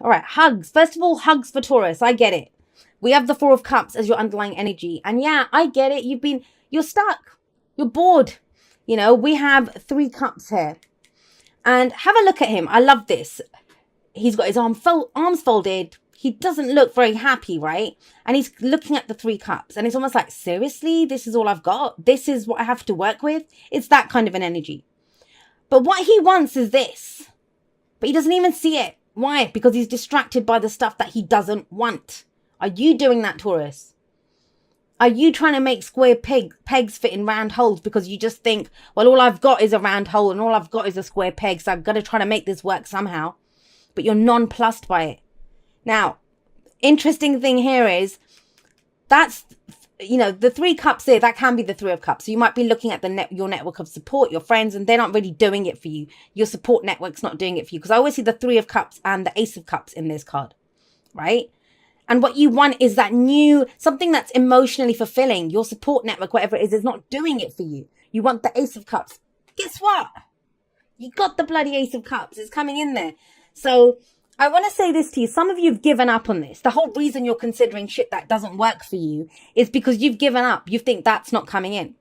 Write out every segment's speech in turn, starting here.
All right, hugs. First of all, hugs for Taurus. I get it. We have the Four of Cups as your underlying energy. And yeah, I get it. You're stuck. You're bored. You know, we have 3 cups here. And have a look at him. I love this. He's got his arms folded. He doesn't look very happy, right? And he's looking at the 3 cups. And it's almost like, seriously, this is all I've got? This is what I have to work with? It's that kind of an energy. But what he wants is this. But he doesn't even see it. Why? Because he's distracted by the stuff that he doesn't want. Are you doing that, Taurus? Are you trying to make square pegs fit in round holes because you just think, well, all I've got is a round hole and all I've got is a square peg, so I've got to try to make this work somehow. But you're nonplussed by it. Now, interesting thing here is that's, you know, the 3 cups there, that can be the 3 of cups. So you might be looking at your network of support, your friends, and they're not really doing it for you. Your support network's not doing it for you. Because I always see the 3 of cups and the Ace of Cups in this card, right? And what you want is that something that's emotionally fulfilling. Your support network, whatever it is not doing it for you. You want the Ace of Cups. Guess what? You got the bloody Ace of Cups. It's coming in there. So I want to say this to you. Some of you have given up on this. The whole reason you're considering shit that doesn't work for you is because you've given up. You think that's not coming in.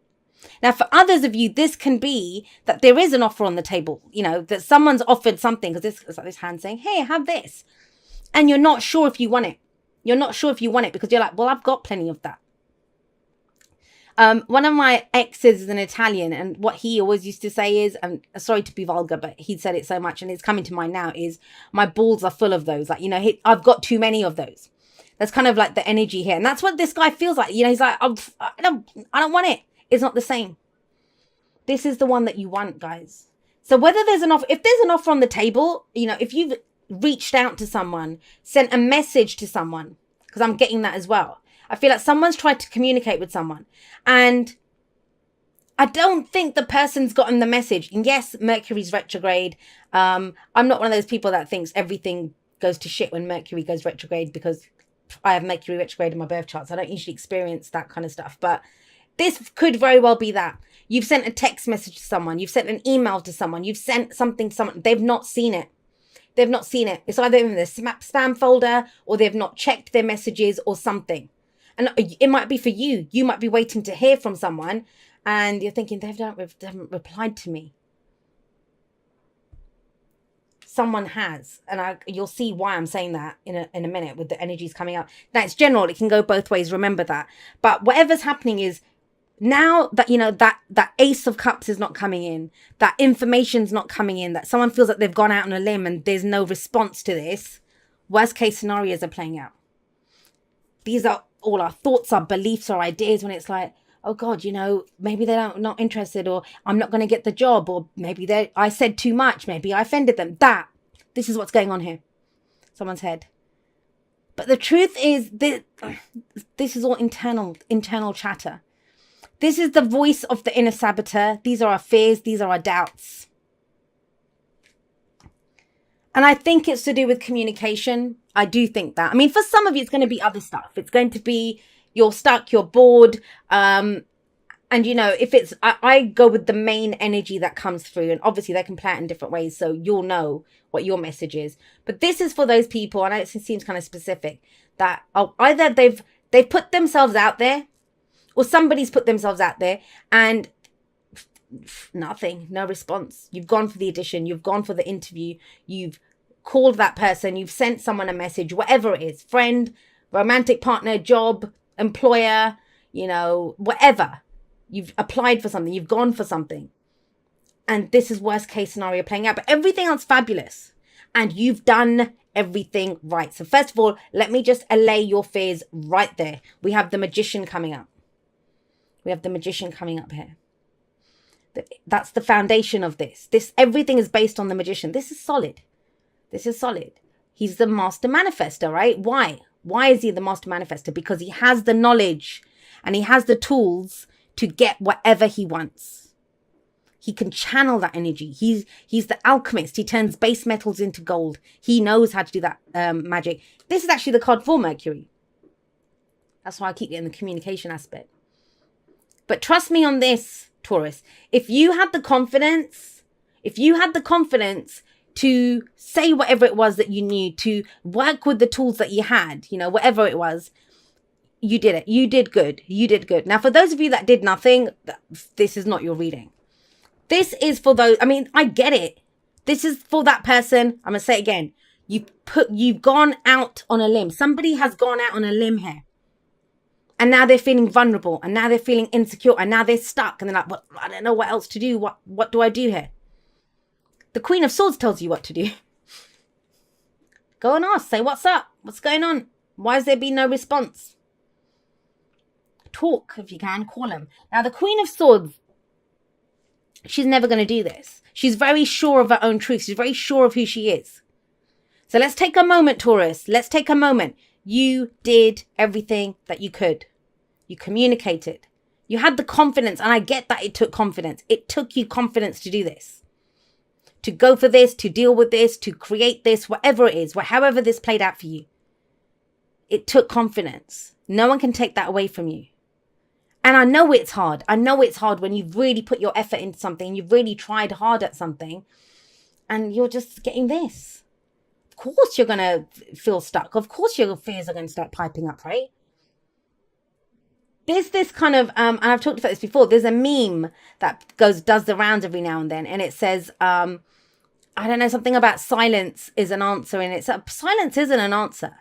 Now, for others of you, this can be that there is an offer on the table. You know, that someone's offered something, because it's like this hand saying, hey, have this. And you're not sure if you want it. You're not sure if you want it because you're like, well, I've got plenty of that. One of my exes is an Italian, and what he always used to say is, and sorry to be vulgar, but he said it so much and it's coming to mind now, is my balls are full of those. Like, you know, I've got too many of those. That's kind of like the energy here. And that's what this guy feels like. You know, he's like, I don't want it. It's not the same. This is the one that you want, guys. So whether there's an offer, if there's an offer on the table, you know, if you've reached out to someone, sent a message to someone, because I'm getting that as well. I feel like someone's tried to communicate with someone and I don't think the person's gotten the message. And yes, Mercury's retrograde. I'm not one of those people that thinks everything goes to shit when Mercury goes retrograde, because I have Mercury retrograde in my birth chart. So I don't usually experience that kind of stuff. But this could very well be that. You've sent a text message to someone. You've sent an email to someone. You've sent something to someone. They've not seen it. They've not seen it. It's either in their spam folder or they've not checked their messages or something. And it might be for you. You might be waiting to hear from someone and you're thinking, they haven't replied to me. Someone has. And you'll see why I'm saying that in a minute with the energies coming out. Now, it's general. It can go both ways. Remember that. But whatever's happening is, now that, you know, that Ace of Cups is not coming in, that information's not coming in, that someone feels like they've gone out on a limb and there's no response to this, worst case scenarios are playing out. These are all our thoughts, our beliefs, our ideas, when it's like, oh God, you know, maybe they're not interested, or I'm not going to get the job, or maybe I said too much, maybe I offended them. This is what's going on here. Someone's head. But the truth is, this is all internal chatter. This is the voice of the inner saboteur. These are our fears. These are our doubts. And I think it's to do with communication. I do think that. I mean, for some of you, it's going to be other stuff. It's going to be you're stuck, you're bored. And, you know, if it's, I go with the main energy that comes through. And obviously they can play it in different ways. So you'll know what your message is. But this is for those people, and it seems kind of specific, that either they've put themselves out there, or somebody's put themselves out there and nothing, no response. You've gone for the audition. You've gone for the interview. You've called that person. You've sent someone a message, whatever it is, friend, romantic partner, job, employer, you know, whatever. You've applied for something. You've gone for something. And this is worst case scenario playing out. But everything else fabulous. And you've done everything right. So first of all, let me just allay your fears right there. We have the Magician coming up. We have the Magician coming up here. That's the foundation of this. Everything is based on the Magician. This is solid. This is solid. He's the master manifester, right? Why? Why is he the master manifester? Because he has the knowledge and he has the tools to get whatever he wants. He can channel that energy. He's the alchemist. He turns base metals into gold. He knows how to do that magic. This is actually the card for Mercury. That's why I keep getting the communication aspect. But trust me on this, Taurus. If you had the confidence to say whatever it was that you knew, to work with the tools that you had, you know, whatever it was. You did it. You did good. You did good. Now, for those of you that did nothing, this is not your reading. This is for those. I mean, I get it. This is for that person. I'm going to say it again. You've gone out on a limb. Somebody has gone out on a limb here. And now they're feeling vulnerable. And now they're feeling insecure. And now they're stuck. And they're like, well, I don't know what else to do. What do I do here? The Queen of Swords tells you what to do. Go and ask. Say, what's up? What's going on? Why has there been no response? Talk, if you can. Call him. Now, the Queen of Swords, she's never going to do this. She's very sure of her own truth. She's very sure of who she is. So let's take a moment, Taurus. Let's take a moment. You did everything that you could. You communicated. You had the confidence, and I get that it took confidence. It took you confidence to do this. To go for this, to deal with this, to create this, whatever it is, however this played out for you. It took confidence. No one can take that away from you. And I know it's hard. I know it's hard when you've really put your effort into something. You've really tried hard at something. And you're just getting this. Of course you're going to feel stuck. Of course your fears are going to start piping up, right? There's this kind of, and I've talked about this before. There's a meme that does the rounds every now and then. And it says, I don't know, something about silence is an answer. And it's silence isn't an answer.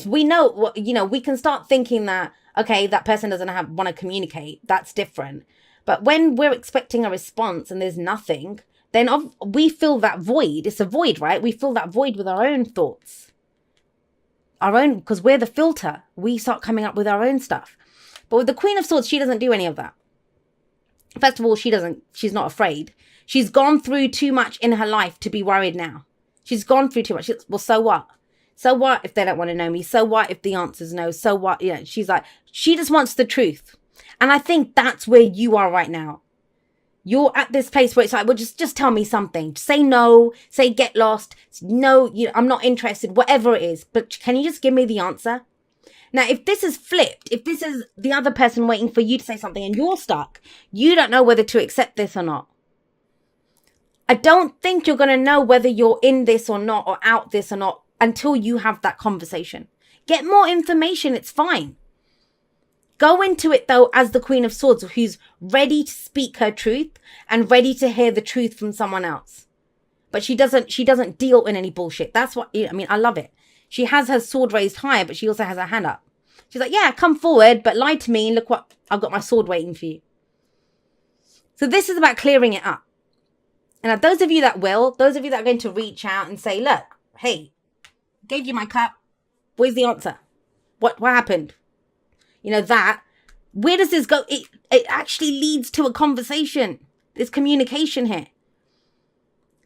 We know, you know, we can start thinking that, okay, that person doesn't want to communicate. That's different. But when we're expecting a response and there's nothing, then we fill that void. It's a void, right? We fill that void with our own thoughts. Because we're the filter. We start coming up with our own stuff. But with the Queen of Swords, she doesn't do any of that. First of all, she's not afraid. She's gone through too much in her life to be worried now. She's gone through too much. Well, so what? So what if they don't want to know me? So what if the answer's no? So what? You know, she's like, she just wants the truth. And I think that's where you are right now. You're at this place where it's like, well, just tell me something. Say no, say get lost. No, I'm not interested, whatever it is. But can you just give me the answer? Now, if this is flipped, if this is the other person waiting for you to say something and you're stuck, you don't know whether to accept this or not. I don't think you're going to know whether you're in this or not, or out this or not, until you have that conversation. Get more information. It's fine. Go into it, though, as the Queen of Swords, who's ready to speak her truth and ready to hear the truth from someone else. But she doesn't deal in any bullshit. That's what, I mean, I love it. She has her sword raised high, but she also has her hand up. She's like, yeah, come forward, but lie to me. Look what, I've got my sword waiting for you. So this is about clearing it up. And now those of you that are going to reach out and say, look, hey, gave you my cup. Where's the answer? What happened? You know, where does this go? It actually leads to a conversation. There's communication here.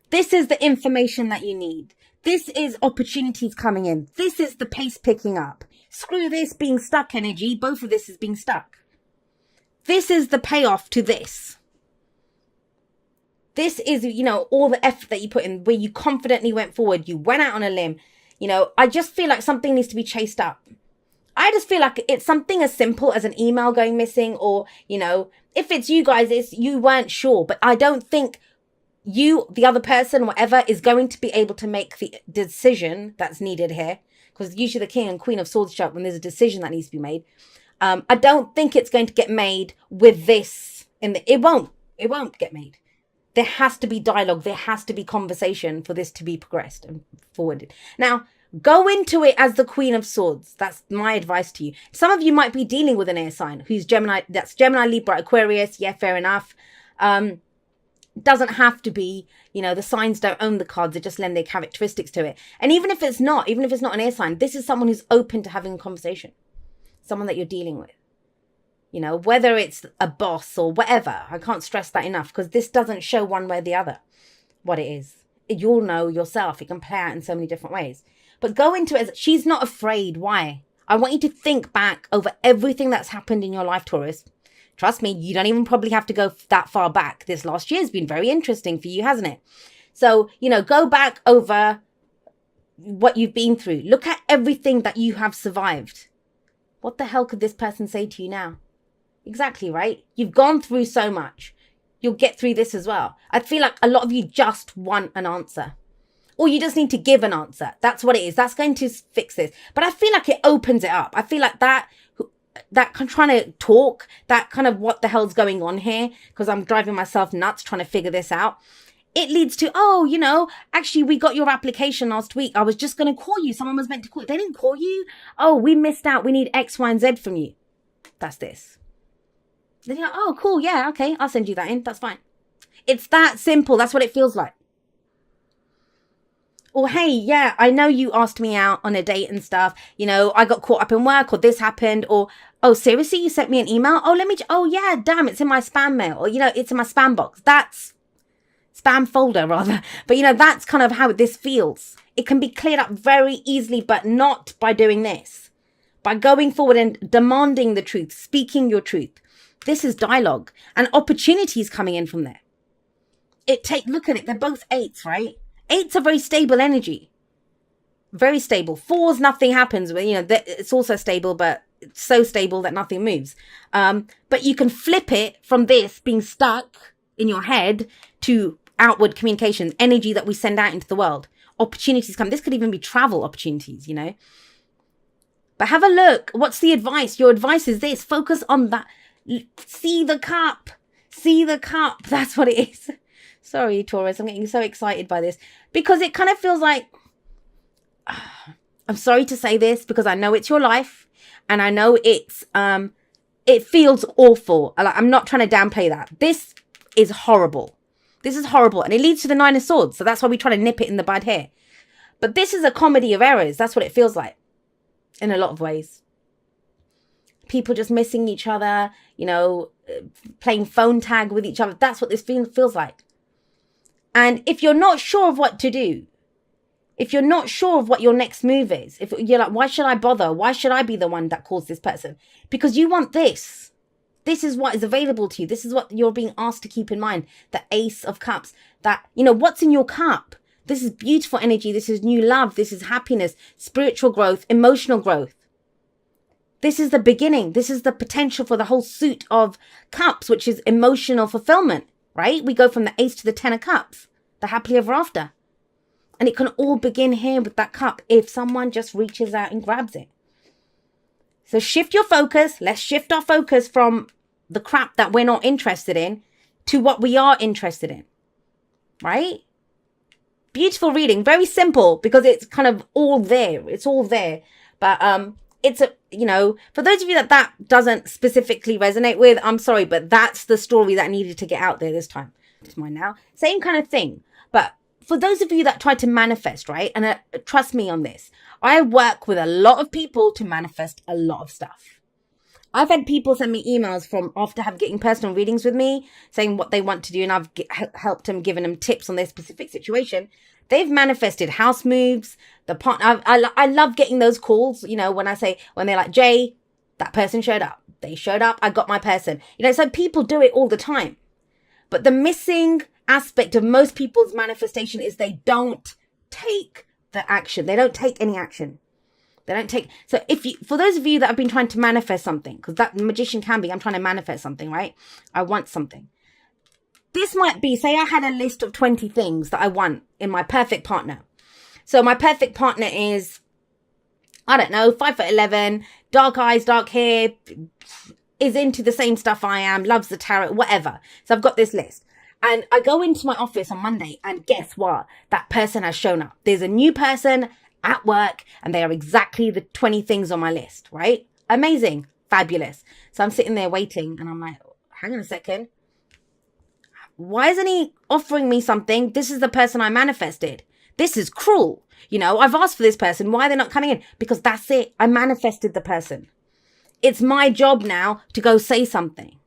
This is the information that you need. This is opportunities coming in. This is the pace picking up. Screw this being stuck energy. Both of this is being stuck. This is the payoff to this. This is, all the effort that you put in, where you confidently went forward. You went out on a limb. I just feel like something needs to be chased up. I just feel like it's something as simple as an email going missing, or, if it's you guys, you weren't sure. But I don't think you, the other person, whatever, is going to be able to make the decision that's needed here. Because usually the King and Queen of Swords show up when there's a decision that needs to be made. I don't think it's going to get made with this. It won't get made. There has to be dialogue. There has to be conversation for this to be progressed and forwarded. Now, go into it as the Queen of Swords. That's my advice to you. Some of you might be dealing with an air sign who's Gemini. That's Gemini, Libra, Aquarius. Yeah, fair enough. Doesn't have to be, the signs don't own the cards. They just lend their characteristics to it. And even if it's not an air sign, this is someone who's open to having a conversation. Someone that you're dealing with. Whether it's a boss or whatever. I can't stress that enough, because this doesn't show one way or the other what it is. You'll know yourself. It can play out in so many different ways. But go into it as, she's not afraid. Why? I want you to think back over everything that's happened in your life, Taurus. Trust me, you don't even probably have to go that far back. This last year has been very interesting for you, hasn't it? So, go back over what you've been through. Look at everything that you have survived. What the hell could this person say to you now? Exactly, right? You've gone through so much. You'll get through this as well. I feel like a lot of you just want an answer. Or you just need to give an answer. That's what it is. That's going to fix this. But I feel like it opens it up. I feel like that kind of trying to talk, that kind of what the hell's going on here, because I'm driving myself nuts trying to figure this out. It leads to, oh, you know, actually, we got your application last week. I was just going to call you. Someone was meant to call you. They didn't call you. Oh, we missed out. We need X, Y, and Z from you. That's this. Then you're like, oh, cool. Yeah, okay. I'll send you that in. That's fine. It's that simple. That's what it feels like. Or, hey, yeah, I know you asked me out on a date and stuff. You know, I got caught up in work, or this happened, or, oh, seriously, you sent me an email? Oh, oh, yeah, damn, it's in my spam mail. Or, you know, it's in my spam box. That's spam folder, rather. But, you know, that's kind of how this feels. It can be cleared up very easily, but not by doing this. By going forward and demanding the truth, speaking your truth. This is dialogue and opportunities coming in from there. Look at it. They're both 8s, right? 8s are very stable energy. Very stable. 4s, nothing happens. You know, it's also stable, but it's so stable that nothing moves. But you can flip it from this being stuck in your head to outward communication, energy that we send out into the world. Opportunities come. This could even be travel opportunities, you know. But have a look. What's the advice? Your advice is this. Focus on that. See the cup. See the cup. That's what it is. Sorry, Taurus, I'm getting so excited by this because it kind of feels like, I'm sorry to say this because I know it's your life and I know it feels awful. I'm not trying to downplay that. This is horrible. This is horrible. And it leads to the 9 of Swords. So that's why we try to nip it in the bud here. But this is a comedy of errors. That's what it feels like in a lot of ways. People just missing each other, you know, playing phone tag with each other. That's what this feels like. And if you're not sure of what to do, if you're not sure of what your next move is, if you're like, why should I bother? Why should I be the one that calls this person? Because you want this. This is what is available to you. This is what you're being asked to keep in mind. The Ace of Cups. That, you know, what's in your cup? This is beautiful energy. This is new love. This is happiness, spiritual growth, emotional growth. This is the beginning. This is the potential for the whole suit of cups, which is emotional fulfillment. Right? We go from the Ace to the 10 of Cups, the happily ever after. And it can all begin here with that cup if someone just reaches out and grabs it. So shift your focus. Let's shift our focus from the crap that we're not interested in to what we are interested in. Right? Beautiful reading. Very simple because it's kind of all there. It's all there. But it's a, you know, for those of you that doesn't specifically resonate with, I'm sorry, but that's the story that needed to get out there this time. It's mine now. Same kind of thing. But for those of you that try to manifest, right? And trust me on this, I work with a lot of people to manifest a lot of stuff. I've had people send me emails from after getting personal readings with me, saying what they want to do, and I've helped them, given them tips on their specific situation. They've manifested house moves. The partner, I love getting those calls. You know, when they're like, Jay, that person showed up. They showed up. I got my person. You know, so people do it all the time. But the missing aspect of most people's manifestation is they don't take the action. They don't take any action. They don't take. So for those of you that have been trying to manifest something, because that magician can be, I'm trying to manifest something, right? I want something. This might be, say I had a list of 20 things that I want in my perfect partner. So my perfect partner is, I don't know, 5'11", dark eyes, dark hair, is into the same stuff I am, loves the tarot, whatever. So I've got this list. And I go into my office on Monday and guess what? That person has shown up. There's a new person at work and they are exactly the 20 things on my list, right? Amazing. Fabulous. So I'm sitting there waiting and I'm like, hang on a second. Why isn't he offering me something? This is the person I manifested. This is cruel. You know, I've asked for this person. Why are they not coming in? Because that's it. I manifested the person. It's my job now to go say something.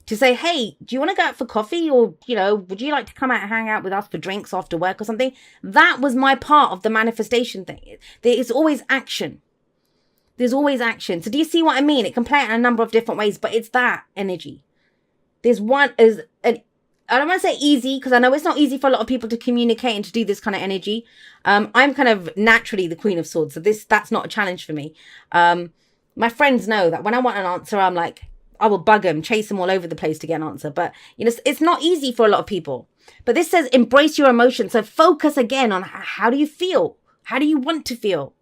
To say, hey, do you want to go out for coffee? Or, you know, would you like to come out and hang out with us for drinks after work or something? That was my part of the manifestation thing. There is always action. There's always action. So do you see what I mean? It can play out in a number of different ways, but it's that energy. There's one, I don't want to say easy, because I know it's not easy for a lot of people to communicate and to do this kind of energy. I'm kind of naturally the Queen of Swords, so that's not a challenge for me. My friends know that when I want an answer, I'm like, will bug them, chase them all over the place to get an answer. But, it's not easy for a lot of people. But this says embrace your emotions. So focus again on how do you feel? How do you want to feel?